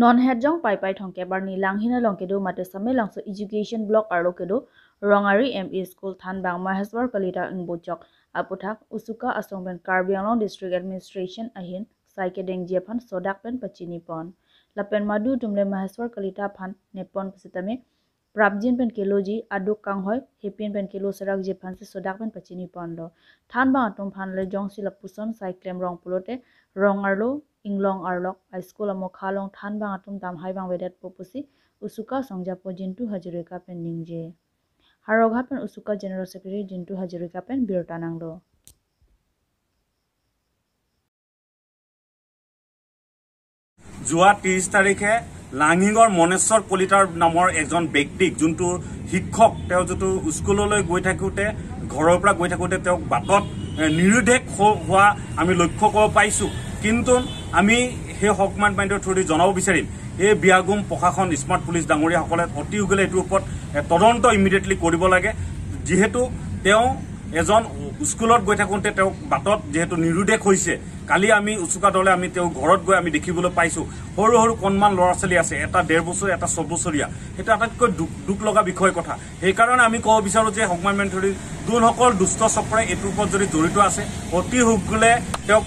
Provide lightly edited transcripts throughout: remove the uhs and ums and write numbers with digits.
Non headjong pai thongke barni langhina longkedo mate same langso education block arlokedo rongari ME school thanbang maheswar kalita ingbochok aputhak usuka asongben Karbianglong district administration ahin saikedeng jephan sodakpen pachini pon lapen madu tumle maheswar kalita phan nepon pasitame prabjin pen kiloji aduk kanghoy hepin pen kilo sarak jephan se sodakpen pachini pon lo thanbang atum phan le jongsi lapuson saiklem rong pulote rongarlo Inglong Arlok High School amo khalong thanbang atum tam haibang wedat popusi usuka songjapo Jintu Hajurika pen ningje harogha pen usuka General Secretary Jintu Hajurika pen birtananglo যোৱা 30 তাৰিখে লাঙিঙৰ মনেশ্বৰ কলিতাৰ নামৰ এজন ব্যক্তিক যোনটো শিক্ষক তেওঁ যেটো স্কুললৈ গৈ থাকোতে ঘৰৰ পৰা গৈ থাকোতে তেওঁ বাটত নিৰুদেশ হোৱা আমি লক্ষ্য কৰিব পাইছো কিন্তু আমি হে হকমান বাইণ্ডৰ থ্ৰুদি জনাব বিচাৰিম এই বিয়াগুম প্ৰশাসন স্মাৰ্ট পুলিচ ডাঙৰীয়াসকলে অতি উগলে এটোৰ ওপৰত তদন্ত ইমিডিয়েটলি কৰিব লাগে যেহেতু তেওঁ এজন স্কুলত গৈ থাকোতে তেওঁ বাটত যেহেতু নিৰুদেশ হৈছে কালি আমি উচুকা দলে আমি তেওঁ ঘৰত গৈ আমি দেখিবলৈ পাইছো সৰু সৰু কনমান ল'ৰা ছোৱালী আছে এটা 1.5 বছৰ এটা 6 বছৰীয়া এটা আটাইতকৈ দুখ লগা বিষয় কথা এই কাৰণে আমি ক'ব বিচাৰো যে হকমান মেন্টৰি দুনসকল দুষ্ট চক্ৰে এটোৰ ওপৰত যদি জড়িত আছে অতি হুকলে তেওঁ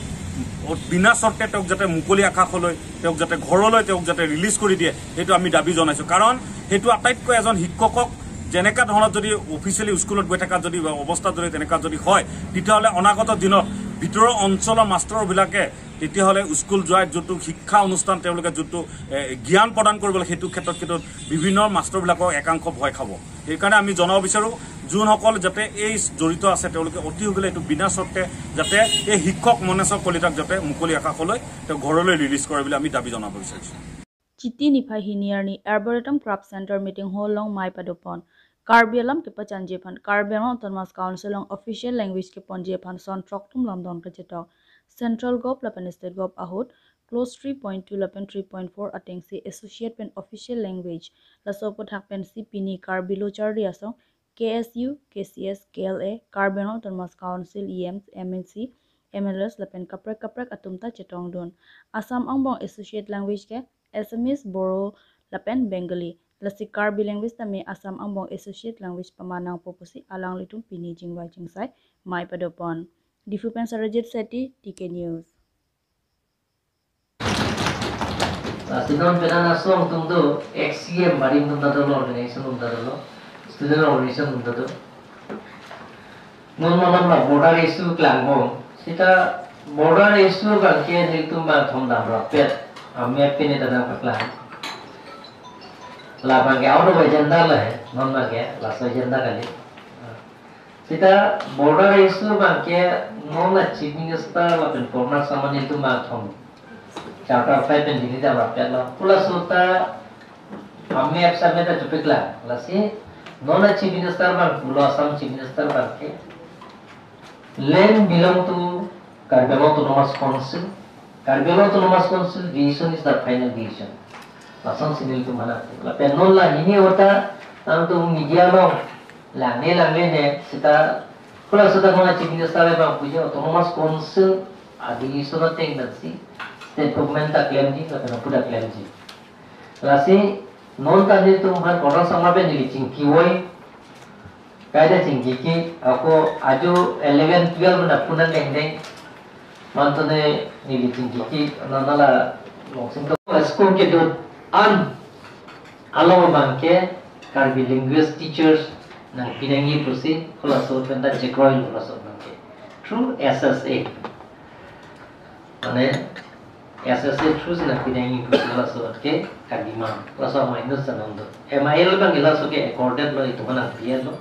বিনা চৰ্তে তেওঁক যাতে মুকলি আকাশলৈ তেওঁক যাতে ঘৰলৈ তেওঁক যাতে ৰিলিজ কৰি দিয়ে সেইটো আমি দাবী জনাইছো কাৰণ সেইটো আটাইতকৈ এজন শিক্ষকক যেনেকা ধৰণত যদি অফিচিয়ালি স্কুলত গৈ থকা যদি অৱস্থা যদি তেনেকা যদি হয় তেতিয়াহ'লে অনাগত দিনত ভিতৰৰ অঞ্চলৰ মাষ্টৰবিলাকে তেতিয়াহ'লে স্কুল যোৱাৰ যটো শিক্ষা অনুষ্ঠান তেওঁলোকে যটো জ্ঞান প্ৰদান কৰিবলৈ সেইটো ক্ষেত্ৰত বিভিন্ন মাষ্টৰবিলাকক একাংশ ভয় খাব সেইকাৰণে আমি জনাব বিচাৰো যোনসকল যাতে এই জড়িত আছে তেওঁলোকে অতি হগলে এইটো বিনা চৰ্তে যাতে এই শিক্ষক মনেশ্বৰ কলিতাক যাতে মুকলি আকাশলৈ তেওঁ ঘৰলৈ ৰিলিজ কৰে বুলি আমি দাবী জনাব বিচাৰিছো Chiti Nifai Hiniarni Arboretum Crop Center meeting hall long Mai Padopon Karbi Alam ke Pachan Jepan Karbi Alam Autonomous Council long official language ke Pon Jepan Son Troktum London ke Chetok Central Gov Lapan State Gov Ahut Close 3.2 Lapan 3.4 Atengsi Associate Pen Official Language Lasopot Hak Pen C Pini Karbi Lochar Riasong KSU KCS KLA Karbi Alam Autonomous Council EMs MNC MLS Lapan Kaprak Atumta Chetong Don Assam Angbong Associate Language ke Assamese Boro Lapen Bengali Lasi Karbi language tame Assam Angbong Associate Language pamanang popusi alang litum pini jingwai jingsai Mai Padopon Difu Pen Sarajit Seti TK News Sinon pedana song tumdo XCM marim tumdo organization tumdo student organization tumdo non la border issue klangbo sita border issue kan ke nitum ba thomdam rapet Amir pini tadang paklan, lapang ke auto agenda lah, non bangke, last agenda kali. Kita border issue bangke, non la chief minister lapin former saman itu macam, chapter 5 pen dini dah berapa lah. Pula suta, Amir sampai dah cukup lah. Lasi, non la chief minister bang, pula sam chief minister bangke, land belong to Karbianglong Autonomous Council. Karbianglong Autonomous Council decision is the final decision. Langsung sini itu mana? Lapen non lah ini otak, antum media long, langne ne, kita kalau sudah mana chief minister bang punya Autonomous Council, adi decision nanti nanti, state government tak claim ni, lapen aku dah claim ni. Lasi non tadi tu kan orang sama pen jadi cingki woi, kaya cingki ki, aku aju 11-12 mana punan deng. Mantune nili tinggi nana langsung tu school ke tu alam bangke Karbi linguist teachers nang pinangi prosi kalau so penda cekroin kalau so bangke through SSA mana SSA through nang pinangi prosi kalau so ke kadima kalau so minus sanando MIL bang kalau so ke accorded lo itu mana dia lo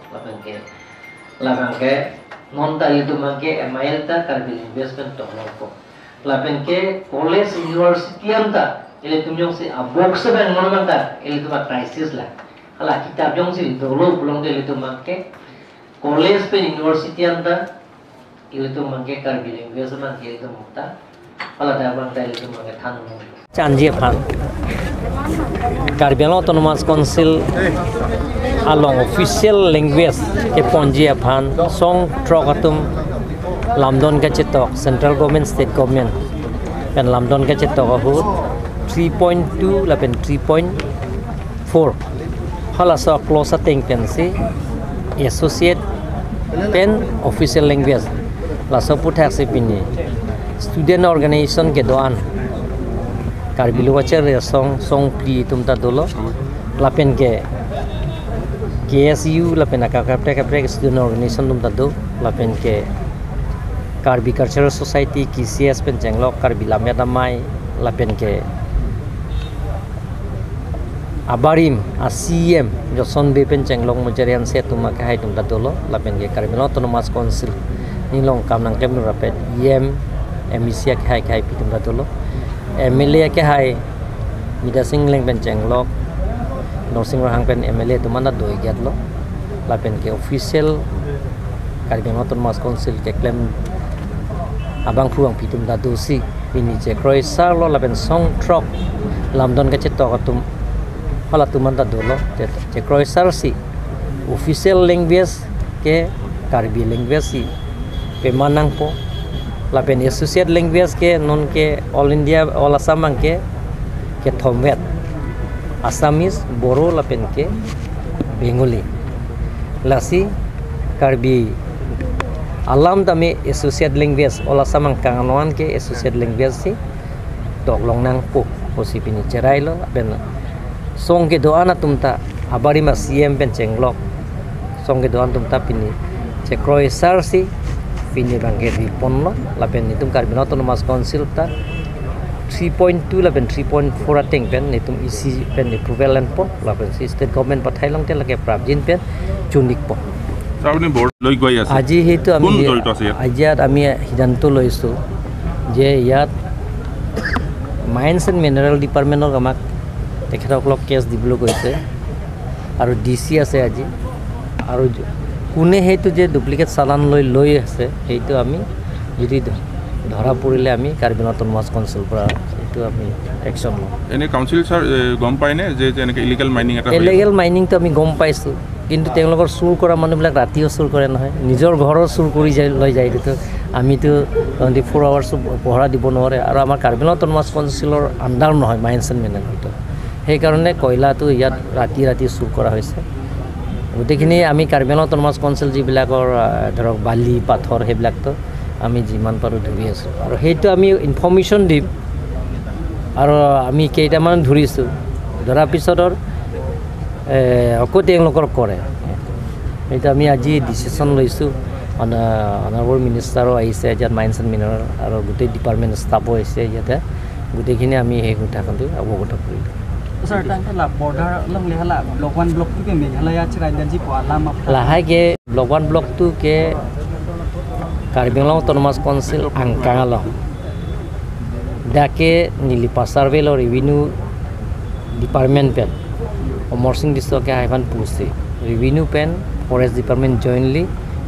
lapang ke non tadi itu mangke MIL ta Karbi investment tohnoko lapen ke college university anta ele tumjong se box ban non mangta ele tuma crisis la ala kitab jong si dolo bulong ele tumangke college pe university anta ele tumangke Karbi investment ele tumta ala da bangta ele tumangke than Chanji Phan Karbianglong Autonomous Council along official language ke Ponji Phan song trokatum Lamdon ke Chetok Central Government State Government pen Lamdon ke Chetok ahut 3.2 lapen 3.4 hala so close thing pen si associate pen official language la so puthak se pini student organization ke doan karbilu wacher song pri tumta dolo lapen ke KSU lapen kapte student organization tumta do lapen ke Karbi Cultural Society KCS pen jenglok Karbi lamya damai lapen ke Abarim ACM Joson be pen jenglok mujarian se tuma ke hai tumta dolo lapen ke Karbi Autonomous Council nilong kamnang kem rapet MEC ke hai tumta dolo MLA ke hai Mida Singh leng pen jenglok Norsing Rahang pen MLA tumana doi gyatlo lapen ke official Karbi Autonomous Council ke claim abang puang pitum da dosi ini je kroi sarlo laben song trok lamdon ke cetok atum hala tuman da dolo je kroi sar si official language ke Karbi language si pe manang po laben associate language ke non ke all India all Assam ke thomwet Assamese Boro laben ke Bengali lasi Karbi alam tami associate language ola samang kanganuan ke associate language si toklong nang po posi pini cerai lo ben song ke doana tumta abari ma CM pen cenglok song ke doan tumta pini cekroi sar si pini bangke di pon lo lapen nitum Karbi Autonomous Council ta 3.2 lapen 3.4 ateng pen nitum isi pen approval len po lapen si state government pathai long te lage prabjin pen chunik po আপুনি board লৈ গৈ আছে আজি হেতু আমি আজিয়াত আমি সিদ্ধান্ত লৈছো যে ইয়াত মাইন্স এণ্ড মিনাৰেল ডিপাৰ্টমেণ্টক আমাক তেখেতসকলক কেছ দিবলৈ কৈছে আৰু ডিসি আছে আজি আৰু কোনে হেতু যে ডুপ্লিকেট চালান লৈ আছে হেতু আমি যদি ধৰা পৰিলে আমি Karbi Autonomous Council পৰা হেতু আমি একচন লম এনে কাউন্সিল স্যার গম পায়নে যে এনেকে ইলিগেল মাইনিং এটা ইলিগেল মাইনিং তো আমি গম পাইছো কিন্তু তেওঁলোকৰ চুৰ কৰা মানুহবিলাক ৰাতিও চুৰ কৰে নহয় নিজৰ ঘৰৰ চুৰ কৰি লৈ যায় তো আমিতো 24 আৱাৰ্ছ পহৰা দিব নোৱাৰে আৰু আমাৰ Karbi Autonomous Councilৰ আন্ডাৰ নহয় মাইন্স এণ্ড মিনাৰেল সেই কাৰণে কয়লাটো ইয়াত ৰাতি চুৰ কৰা হৈছে গোটেইখিনি আমি Karbi Autonomous Council যিবিলাকৰ ধৰক বালি পাথৰ সেইবিলাকতো আমি যিমান পাৰো ধৰি আছো আৰু সেইটো আমি ইনফৰমেশ্যন দিম আৰু আমি কেইটামান ধৰিছো ধৰা পিছতৰ আকৌ তেওঁলোকৰ কৰে এটা আমি আজি ডিসিশন লৈছো অনাৰেবল মিনিষ্টাৰো আহিছে ইয়াত মাইন্স এণ্ড মিনাৰেল আৰু গোটেই ডিপাৰ্টমেণ্ট ষ্টাফো আহিছে ইয়াতে গোটেইখিনি আমি এই কথাটো অৱগত কৰিলো Sir, tangka la border lang lehala block 1 block 2 ke Meghalaya chira energy po alam lahai ke block 1 block 2 ke Karbi Autonomous Council angkangalo dake nili pasarve lo revenue department pen Morsing district ke haivan pusi revenue pen forest department jointly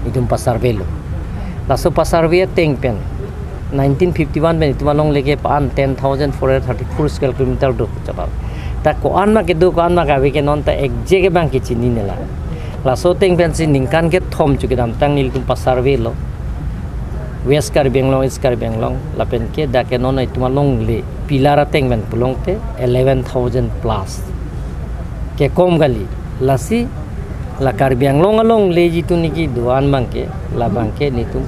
itum pasarve lo laso pasarve teng pen 1951 pen itumalong lege pan 10434 square kilometer do chapal ta koan ma ke do koan ma gawe ke non ta ek jege bang ke chini nela laso teng pen si ningkan ke thom chuki dam tang nil tum pasarve lo West Karbi Anglong East Karbi Anglong lapen ke da ke non itumalong le pilara teng pen pulong te 11000 plus ke kom gali lasi la Karbi Anglong along le jitu niki duan bangke la bangke nitum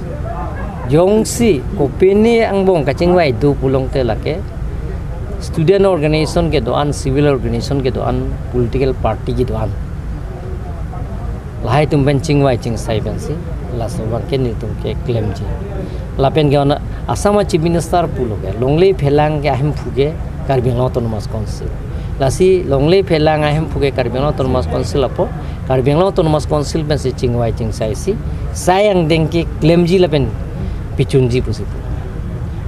jongsi kopeni angbong kaching wai du pulong te lake student organization ke doan civil organization ke doan political party ke doan lahai tum benching wai ching sai bensi la so bangke nitum ke claim ji lapen ke ona Assam chief minister puloge longlei phelang ke ahim phuge Karbi Autonomous Council lasi longlei phelang ahim phuge Karbi Autonomous Council apo Karbi Autonomous Council ben si ching wai ching sai si sayang deng ke claim ji lapen pichunji pusi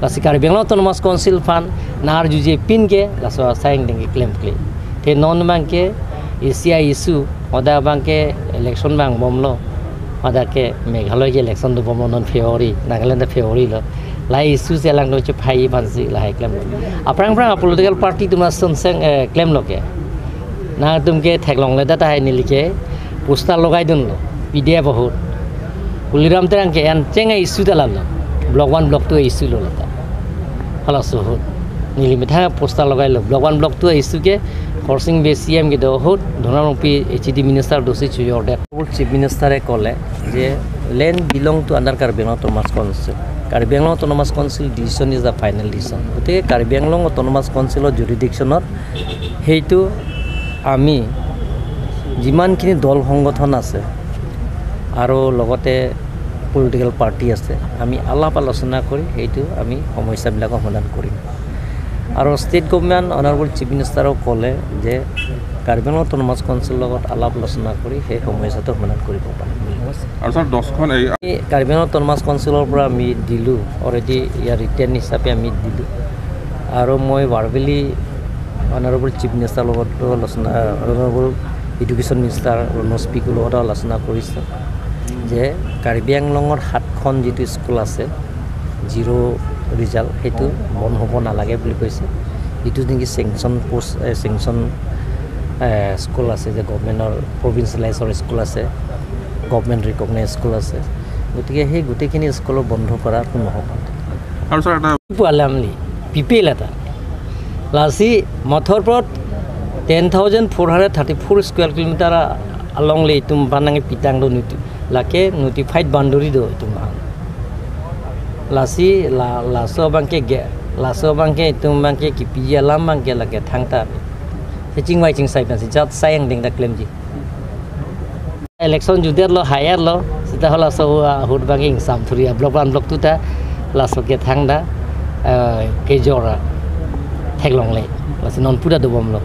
lasi Karbi Autonomous Council fan nar juje pin ke laso sayang deng ke claim claim te non bang ke Asia issue oda bang ke election bang bomlo oda ke Meghalaya ke election do bomlo non February Nagaland February lo lai issue se lang no che phai bansi lai claim aprang political party tuma sonseng claim lo ke na tum ke thaklong le data hai nilike poster logai dun lo PDF bahut kuliram terang ke an chenga issue dalal lo block 1 block 2 issue lo lata hala so নিলিমিঠা poster লগাই লওক block 1 block 2 আহিছোকে Horsing Bey CM কে দহত ধনাৰপি HED minister দোষী চুইৰ ডেট চিফ মিনিষ্টাৰে ক'লে যে land belong to under Karbi Anglong autonomous council Karbi Anglong autonomous council decision is the final decision গতিকে কাৰ্বি আংলং অট'নমাছ কাউন্সিলৰ জুৰিডিকশ্যনত সেইটো আমি যিমানখিনি দল সংগঠন আছে আৰু লগতে পলিটিকেল পাৰ্টি আছে আমি আলাপ আলোচনা কৰি সেইটো আমি সমস্যাবিলাকৰ সমাধান কৰিম আৰু ষ্টেট গভৰ্ণমেণ্ট অনাৰেবল চিফ মিনিষ্টাৰক ক'লে যে কাৰ্বি আংলং অট'নমাছ কাউন্সিলৰ লগত আলাপ আলোচনা কৰি সেই সমস্যাটো সমাধান কৰিব পাৰিম আৰু স্যাৰ 10খন এই কাৰ্বি আংলং অট'নমাছ কাউন্সিলৰ পৰা আমি দিলোঁ অলৰেডি ইয়াৰ ৰিটাৰ্ণ হিচাপে আমি দিলোঁ আৰু মই ভাৰ্বেলি অনাৰেবল চিফ মিনিষ্টাৰৰ লগতো আলোচনা অনাৰেবল এডুকেশ্যন মিনিষ্টাৰ ৰনোজ পিকুৰ লগতো আলোচনা কৰিছোঁ যে কাৰ্বি আংলঙৰ 7খন যিটো স্কুল আছে জিৰ' ৰিজাল্ট সেইটো বন্ধ হ'ব নালাগে বুলি কৈছে যিটো নেকি চেংচন স্কুল আছে যে গভৰ্ণমেণ্টৰ প্ৰভিঞ্চিয়েলাইজৰ স্কুল আছে গভৰ্ণমেণ্ট ৰিকগনাইজ স্কুল আছে গতিকে সেই গোটেইখিনি স্কুলৰ বন্ধ কৰাৰ কোনো নহ'ব আৰু স্যাৰ এটা পালামলি পিপিএল এটা লাচি মথৰপৰত 10,434 square kilometre alongly itum panang pitang do lake notified boundary do itum lasi laso bangke itum bangke kipi alam bangke lake thangta ching wai ching sai pansi jat sayang ding da claim ji election juder lo hire lo sita hola so hut banging samthuri block 1 block 2 ta laso ke thangda ke jora thaglong le lasi non pura do bom lo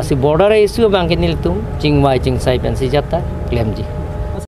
asi border issue bangke nil tum ching wai ching sai pansi jata claim ji